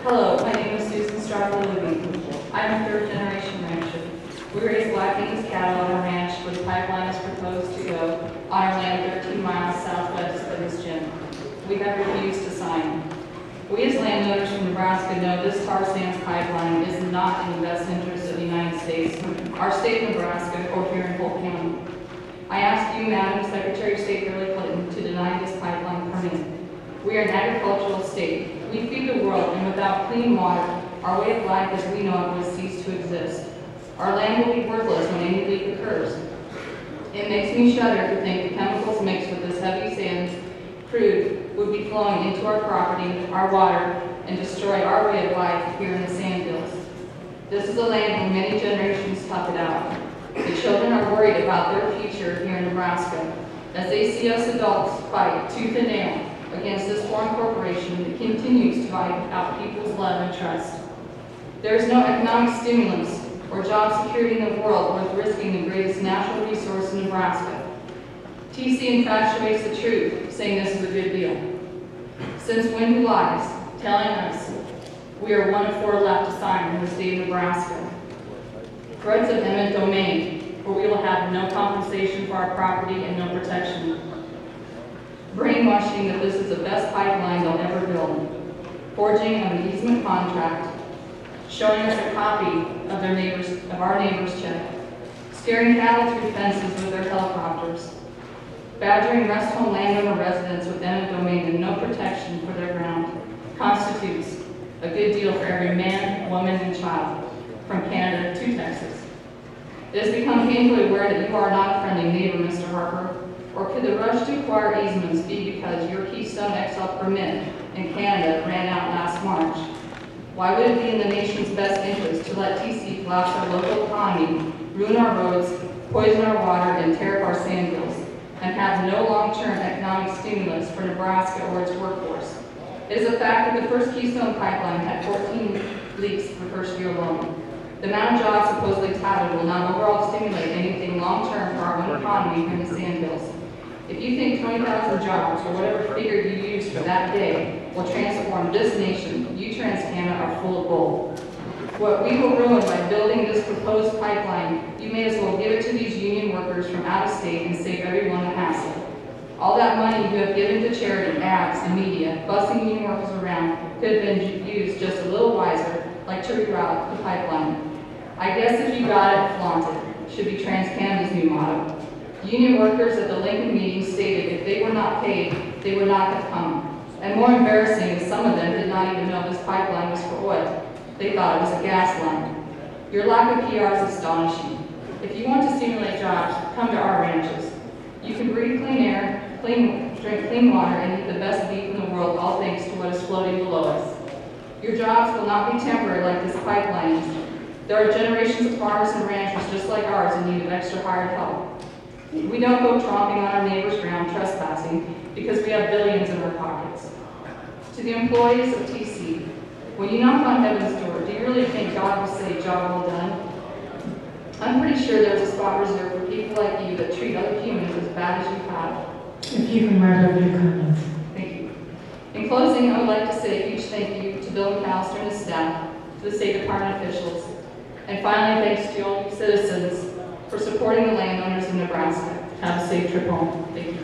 Hello, my name is Susan Luebbe. I'm a third-generation rancher. We raise Black Angus cattle on a ranch where the pipeline is proposed to go on our land 13 miles southwest of this gym. We have refused to sign. We as landowners from Nebraska know this tar sands pipeline is not in the best interest of the United States, our state of Nebraska, or here in Polk County. I ask you, Madam Secretary of State Hillary Clinton, to deny this pipeline permit. We are an agricultural state. We feed the world, and without clean water, our way of life as we know it will cease to exist. Our land will be worthless when any leak occurs. It makes me shudder to think the chemicals mixed with this heavy sand crude would be flowing into our property, our water, and destroy our way of life here in the sand hills. This is a land where many generations tough it out. The children are worried about their future here in Nebraska as they see us adults fight tooth and nail against this foreign corporation that continues to buy out people's love and trust. There is no economic stimulus or job security in the world worth risking the greatest natural resource in Nebraska. TC infatuates the truth, saying this is a good deal. Since when do lies, telling us we are one of 4 left to sign in the state of Nebraska? Threats of eminent domain, where we will have no compensation for our property and no protection. Brainwashing that this is the best pipeline they'll ever build. Forging of an easement contract. Showing us a copy of our neighbor's check. Scaring cattle through fences with their helicopters. Badgering rest home landowner residents with eminent domain and no protection for their ground constitutes a good deal for every man, woman, and child from Canada to Texas. It has become painfully aware that you are not a friendly neighbor, Mr. Harper. Or could the rush to acquire easements be because your Keystone XL permit in Canada ran out last March? Why would it be in the nation's best interest to let TC collapse our local economy, ruin our roads, poison our water, and tear up our sand hills, and have no long-term economic stimulus for Nebraska or its workforce? It is a fact that the first Keystone pipeline had 14 leaks the first year alone. The amount of jobs supposedly touted will not overall stimulate anything long-term for our own economy in the sand hills. If you think 20,000 jobs, or whatever figure you use for that day, will transform this nation, you TransCanada are full of bull. What we will ruin by building this proposed pipeline, you may as well give it to these union workers from out of state and save everyone the hassle. All that money you have given to charity, ads, and media, busing union workers around, could have been used just a little wiser, like to reroute the pipeline. I guess if you got it, flaunt it, should be TransCanada's new motto. Union workers at the Lincoln meeting stated if they were not paid, they would not have come. And more embarrassing is some of them did not even know this pipeline was for oil. They thought it was a gas line. Your lack of PR is astonishing. If you want to stimulate jobs, come to our ranches. You can breathe clean air, drink clean water, and eat the best beef in the world, all thanks to what is floating below us. Your jobs will not be temporary like this pipeline is. There are generations of farmers and ranchers just like ours in need of extra hired help. We don't go tromping on our neighbor's ground trespassing because we have billions in our pockets. To the employees of TC, when you knock on heaven's door, do you really think God will say, "Job well done"? I'm pretty sure there's a spot reserved for people like you that treat other humans as bad as you have. If you can write up your comments. Thank you. In closing, I would like to say a huge thank you to Bill McAllister and his staff, to the State Department officials, and finally thanks to all you citizens for supporting the landowners of Nebraska. Have a safe trip home. Thank you.